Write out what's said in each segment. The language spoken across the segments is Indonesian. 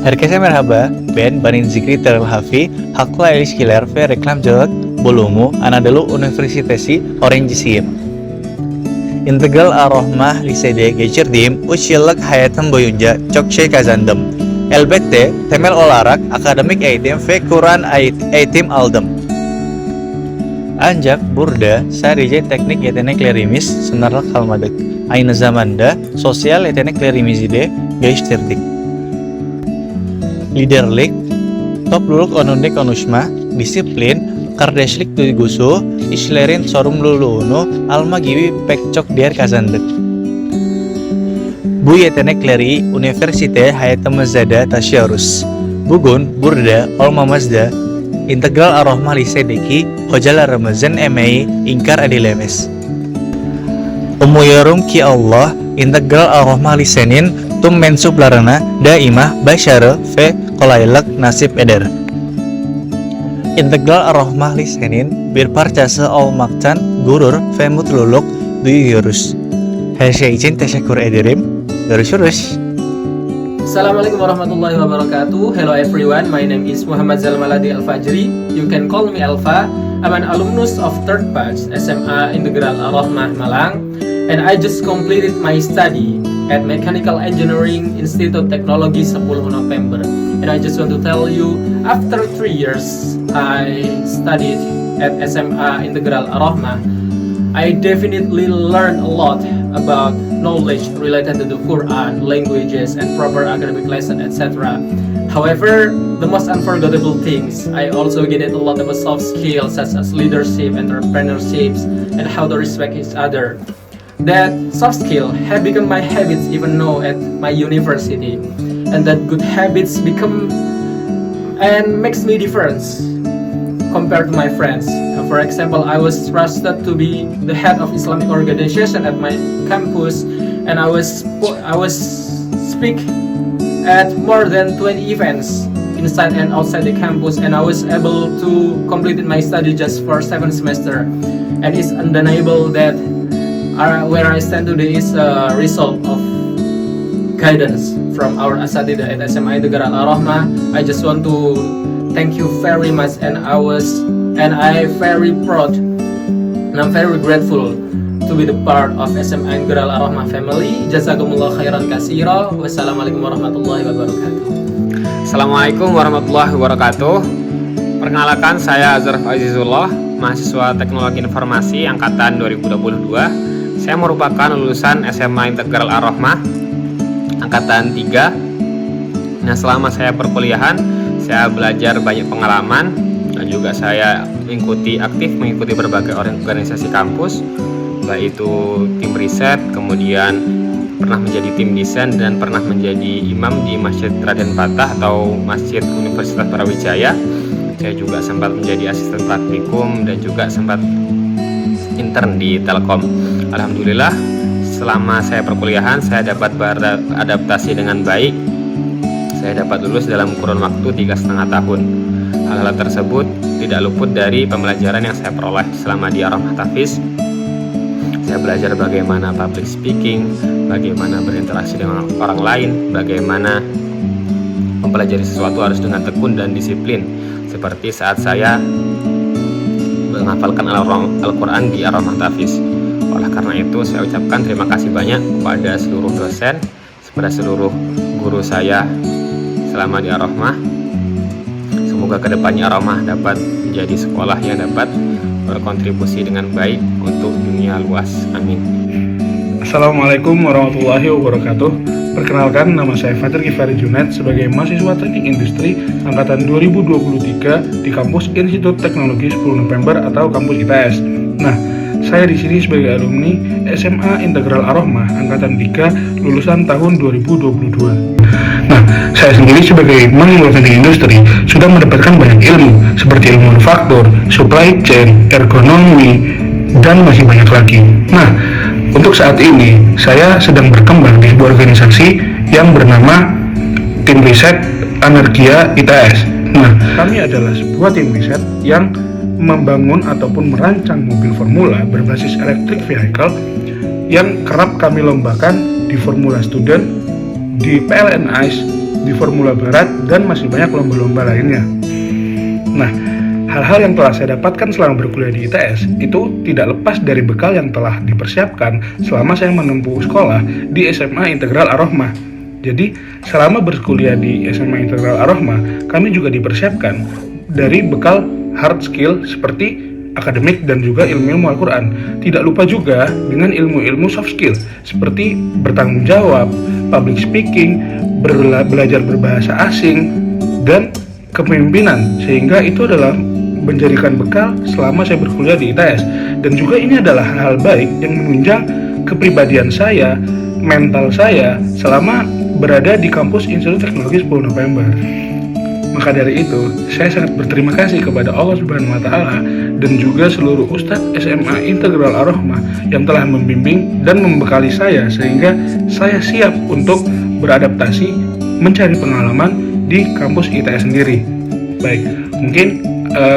Herkese merhaba, ben Banin Zikri Terlhafi, hakla ilişkiler ve reklamcılık bölümü Anadolu Üniversitesi öğrencisiyim. İntegral Ar-Rahmah lisede geçirdiğim 3 yıllık hayatım boyunca çok şey kazandım. Elbette temel olarak akademik eğitim ve Kur'an eğitim aldım. Ancak burada sadece teknik yeteneklerimiz sınırlı kalmadık. Aynı zamanda sosyal yeteneklerimizi de geliştirdik. Liderlik, topluluk önünde konuşma, disiplin, kardeşlik duygusu, işlerin sorumluluğunu alma gibi pek çok değer kazandık. Bu yetenekleri üniversite hayatımızda da taşıyoruz. Bugün burada olmamızda İntegral Ar-Rahmah lisedeki hocalarımızın emeği inkar edilemez. Umuyorum ki Allah İntegral Ar-Rahmah lisenin tüm mensuplarına daimah başarı ve kolaylık nasip eder. İntegral Ar-Rahmah lisenin bir parçası olmaktan gurur ve mutluluk duyuyoruz. Her şey için teşekkür ederim. Görüşürüz. Assalamualaikum warahmatullahi wabarakatuh. Hello everyone, my name is Muhammad Zalmaladi Al-Fajri. You can call me Alfa. I'm an alumnus of third batch SMA Integral Ar-Rahmah Malang, and I just completed my study at Mechanical Engineering Institute Technology 10 November. And I just want to tell you, after 3 years I studied at SMA Integral Ar-Rahmah, I definitely learned a lot about knowledge related to the Quran, languages, and proper academic lesson, etc. However, the most unforgettable things, I also gained a lot of soft skills such as leadership, entrepreneurship, and how to respect each other. That soft skill have become my habits even now at my university, and that good habits become and makes me difference compared to my friends. For example, I was trusted to be the head of Islamic organization at my campus, and I was speak at more than 20 events inside and outside the campus, and I was able to complete my study just for 7 semester. And it's undeniable that where I stand today is a result of guidance from our Asatidha at SMA Integral Ar-Rahmah. I just want to thank you very much, and I'm very proud and I'm very grateful to be the part of SMA Integral Ar-Rahmah family. Jazakumullah khairan katsira. Wassalamualaikum warahmatullahi wabarakatuh. Assalamualaikum warahmatullahi wabarakatuh. Perkenalkan, saya Azraf Azizullah, mahasiswa Teknologi Informasi angkatan 2022. Saya merupakan lulusan SMA Integral Ar-Rahmah angkatan 3. Nah, selama saya perkuliahan, saya belajar banyak pengalaman dan juga saya aktif mengikuti berbagai organisasi kampus, baik itu tim riset, kemudian pernah menjadi tim desain dan pernah menjadi imam di Masjid Raden Patah atau Masjid Universitas Brawijaya. Saya juga sempat menjadi asisten praktikum dan juga sempat intern di Telkom. Alhamdulillah, selama saya perkuliahan saya dapat beradaptasi dengan baik. Saya dapat lulus dalam kurun waktu 3,5 tahun. Hal-hal tersebut tidak luput dari pembelajaran yang saya peroleh selama di Ar-Rahmah Tafiz. Saya belajar bagaimana public speaking, bagaimana berinteraksi dengan orang lain, bagaimana mempelajari sesuatu harus dengan tekun dan disiplin, seperti saat saya menghafalkan Al-Quran di Ar-Rahmah Tafiz. Oleh karena itu, saya ucapkan terima kasih banyak kepada seluruh dosen, kepada seluruh guru saya selama di Ar-Rahmah. Semoga kedepannya Ar-Rahmah dapat menjadi sekolah yang dapat berkontribusi dengan baik untuk dunia luas. Amin. Assalamualaikum warahmatullahi wabarakatuh. Perkenalkan, nama saya Fatir Kifari Junaid sebagai mahasiswa Teknik Industri angkatan 2023 di kampus Institut Teknologi 10 November atau kampus ITS. Nah, saya di sini sebagai alumni SMA Integral Ar-Rahmah angkatan 3 lulusan tahun 2022. Nah, saya sendiri sebagai mahasiswa Teknik Industri sudah mendapatkan banyak ilmu seperti ilmu manufaktur, supply chain, ergonomi, dan masih banyak lagi. Nah, untuk saat ini saya sedang berkembang di sebuah organisasi yang bernama Tim Riset Energia ITS. Nah, kami adalah sebuah tim riset yang membangun ataupun merancang mobil formula berbasis electric vehicle yang kerap kami lombakan di Formula Student, di PLN ICE, di Formula Barat, dan masih banyak lomba-lomba lainnya. Nah, hal-hal yang telah saya dapatkan selama berkuliah di ITS itu tidak lepas dari bekal yang telah dipersiapkan selama saya menempuh sekolah di SMA Integral Ar-Rahmah. Jadi, selama berkuliah di SMA Integral Ar-Rahmah, kami juga dipersiapkan dari bekal hard skill seperti akademik dan juga ilmu-ilmu Al-Quran. Tidak lupa juga dengan ilmu-ilmu soft skill seperti bertanggung jawab, public speaking, belajar berbahasa asing, dan kepemimpinan, sehingga itu adalah menjadikan bekal selama saya berkuliah di ITS. Dan juga ini adalah hal baik yang menunjang kepribadian saya, mental saya selama berada di kampus Institut Teknologi 10 November. Maka dari itu, saya sangat berterima kasih kepada Allah Subhanahu wa Ta'ala dan juga seluruh Ustadz SMA Integral Ar-Rahmah yang telah membimbing dan membekali saya sehingga saya siap untuk beradaptasi mencari pengalaman di kampus ITS sendiri. Baik, mungkin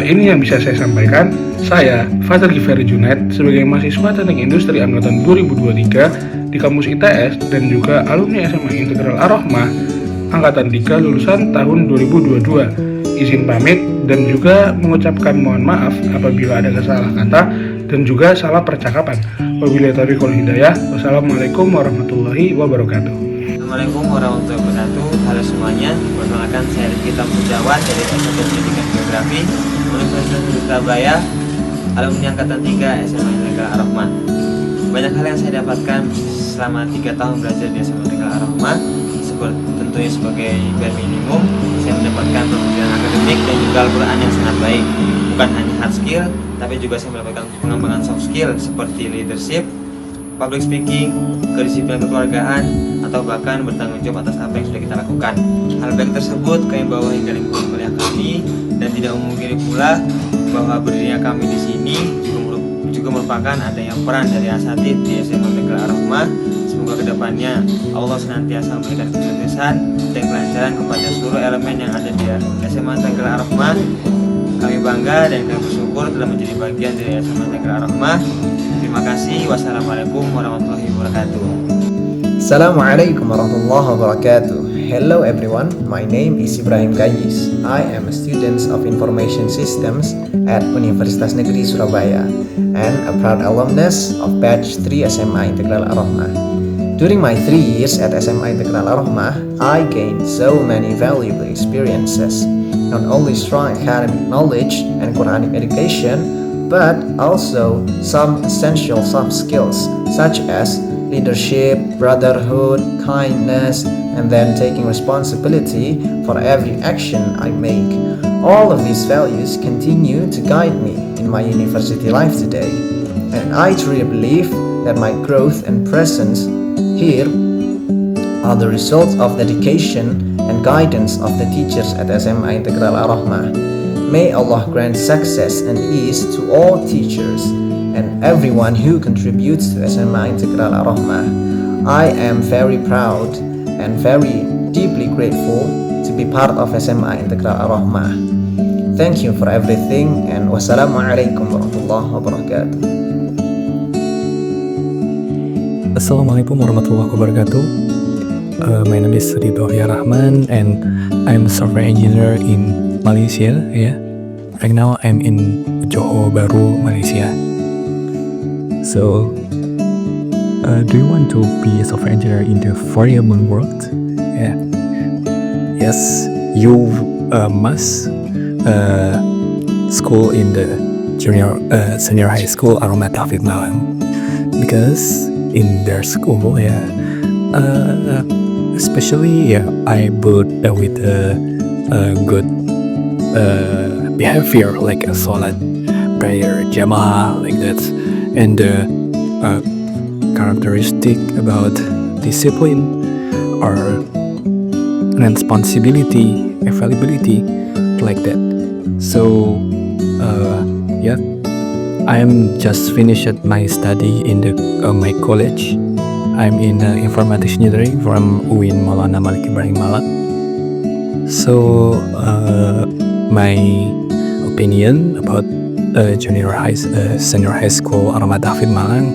ini yang bisa saya sampaikan. Saya, Fathir Gifari Junaid, sebagai mahasiswa Teknik Industri Angkatan 2023 di kampus ITS dan juga alumni SMA Integral Ar-Rahmah Angkatan 3 lulusan tahun 2022. Izin pamit dan juga mengucapkan mohon maaf apabila ada salah kata dan juga salah percakapan. Wabillahi taufiq wal hidayah. Wassalamualaikum warahmatullahi wabarakatuh. Assalamualaikum warahmatullahi wabarakatuh. Halo semuanya, perkenalkan saya Rifki Tamsujawan dari S1 Pendidikan Geografi Universitas Surabaya, alumni Angkatan 3 SMA Integral Ar-Rahmah. Banyak hal yang saya dapatkan selama 3 tahun belajar di SMA Integral Ar-Rahmah. Tentunya sebagai bare minimum, saya mendapatkan pembelajaran akademik dan juga Al-Quran yang sangat baik. Bukan hanya hard skill, tapi juga saya mendapatkan pengembangan soft skill seperti leadership, public speaking, kedisiplinan kekeluargaan, atau bahkan bertanggung jawab atas apa yang sudah kita lakukan. Hal baik tersebut kami bawa hingga lingkungan kuliah kami, dan tidak memungkiri pula bahwa berdirinya kami di sini juga merupakan adanya peran dari asatidz di SMA Integral Ar-Rahmah. Semoga kedepannya Allah senantiasa memberikan kesuksesan dan kelancaran kepada seluruh elemen yang ada di SMA Integral Ar-Rahmah. Kami bangga dan kami bersyukur telah menjadi bagian dari SMA Integral Ar-Rahmah. Terima kasih. Wassalamualaikum warahmatullahi wabarakatuh. Assalamualaikum warahmatullahi wabarakatuh. Hello everyone, my name is Ibrahim Gayis. I am a student of Information Systems at Universitas Negeri Surabaya and a proud alumnus of Batch 3 SMA Integral Ar-Rahmah. During my 3 years at SMA Integral Ar-Rahmah, I gained so many valuable experiences, not only strong academic knowledge and Quranic education, but also some essential soft skills such as leadership, brotherhood, kindness, and then taking responsibility for every action I make. All of these values continue to guide me in my university life today, and I truly believe that my growth and presence here are the results of dedication and guidance of the teachers at SMA Integral Ar-Rahmah. May Allah grant success and ease to all teachers and everyone who contributes to SMA Integral Ar-Rahmah. I am very proud and very deeply grateful to be part of SMA Integral Ar-Rahmah. Thank you for everything, and wassalamualaikum warahmatullahi wabarakatuh. Assalamualaikum warahmatullahi wabarakatuh. My name is Ridho Rahman and I'm a software engineer in Malaysia. Yeah, right now I'm in Johor Bahru, Malaysia. So, do you want to be a software engineer in the variable world? Yeah. Yes, you must school in the senior high school Ar-Rahmah Tahfidz Malang, because in their school, especially I built with a good behavior, like a solid prayer, jamaah, like that, and the characteristic about discipline or responsibility, availability, like that. So, I am just finished my study in my college. I'm in informatics engineering from UIN Maulana Malik Ibrahim Malang. So, my opinion about senior high school Ar-Rahmah Tahfidz Malang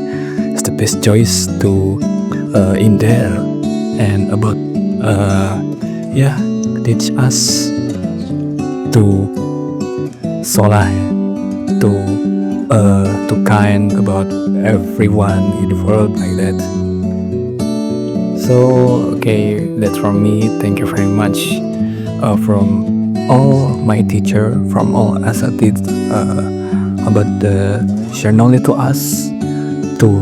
is the best choice to in there, and about teach us to solah, to kind about everyone in the world like that. So okay, that's from me. Thank you very much from all my teacher, from all asatid about the share knowledge to us to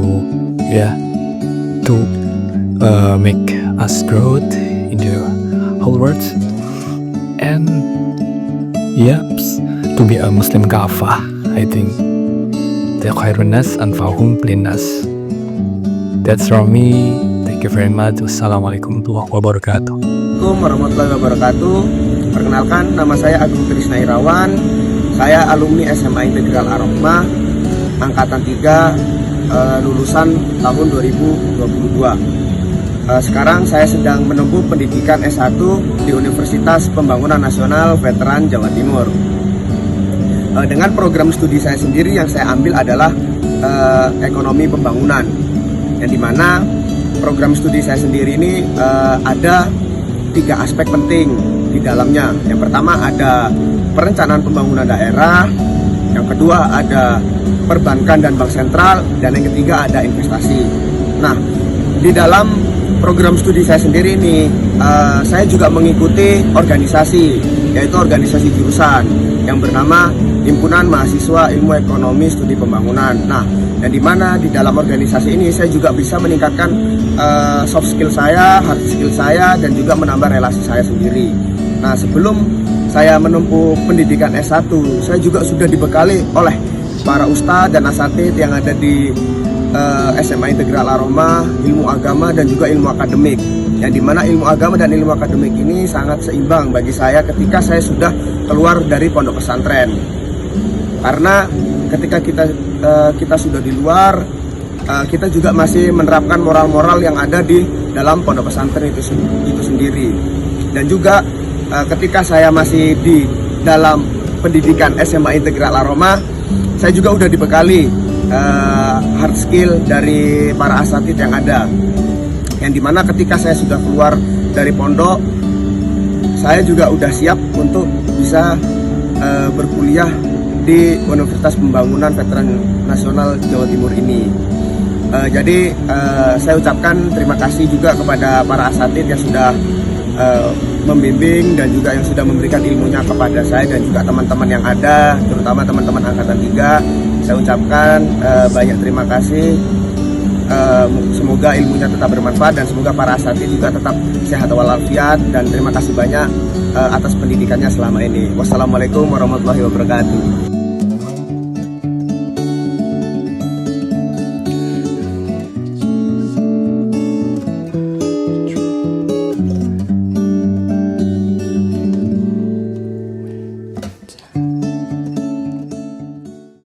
make us growth in the whole world, and to be a Muslim kafah. I think the khairun nas anfa'uhum linnas. That's from me. Thank you very much. Wassalamualaikum warahmatullahi wabarakatuh. Assalamualaikum warahmatullahi wabarakatuh. Perkenalkan, nama saya Agung Trisna Irawan. Saya alumni SMA Integral Ar-Rahmah angkatan 3, lulusan tahun 2022. Sekarang saya sedang menempuh pendidikan S1 di Universitas Pembangunan Nasional Veteran Jawa Timur. Dengan program studi saya sendiri yang saya ambil adalah ekonomi pembangunan, yang dimana program studi saya sendiri ini ada 3 aspek penting di dalamnya. Yang pertama ada perencanaan pembangunan daerah, yang kedua ada perbankan dan bank sentral, dan yang ketiga ada investasi. Nah, di dalam program studi saya sendiri ini saya juga mengikuti organisasi, yaitu organisasi jurusan yang bernama Himpunan Mahasiswa Ilmu Ekonomi Studi Pembangunan. Nah, dan di mana di dalam organisasi ini saya juga bisa meningkatkan soft skill saya, hard skill saya, dan juga menambah relasi saya sendiri. Nah, sebelum saya menempuh pendidikan S1, saya juga sudah dibekali oleh para ustadz dan asatidz yang ada di SMA Integral Ar-Rahmah, ilmu agama dan juga ilmu akademik. Yang dimana ilmu agama dan ilmu akademik ini sangat seimbang bagi saya ketika saya sudah keluar dari pondok pesantren. Karena ketika kita sudah di luar, kita juga masih menerapkan moral-moral yang ada di dalam pondok pesantren itu sendiri. Dan juga ketika saya masih di dalam pendidikan SMA Integral Ar-Rahmah, saya juga udah dibekali hard skill dari para asatidz yang ada, yang dimana ketika saya sudah keluar dari pondok, saya juga udah siap untuk bisa berkuliah di Universitas Pembangunan Veteran Nasional Jawa Timur ini. Jadi saya ucapkan terima kasih juga kepada para asatidz yang sudah membimbing dan juga yang sudah memberikan ilmunya kepada saya dan juga teman-teman yang ada, terutama teman-teman angkatan 3. Saya ucapkan banyak terima kasih. Semoga ilmunya tetap bermanfaat dan semoga para asatidz juga tetap sehat walafiat, dan terima kasih banyak atas pendidikannya selama ini. Wassalamualaikum warahmatullahi wabarakatuh.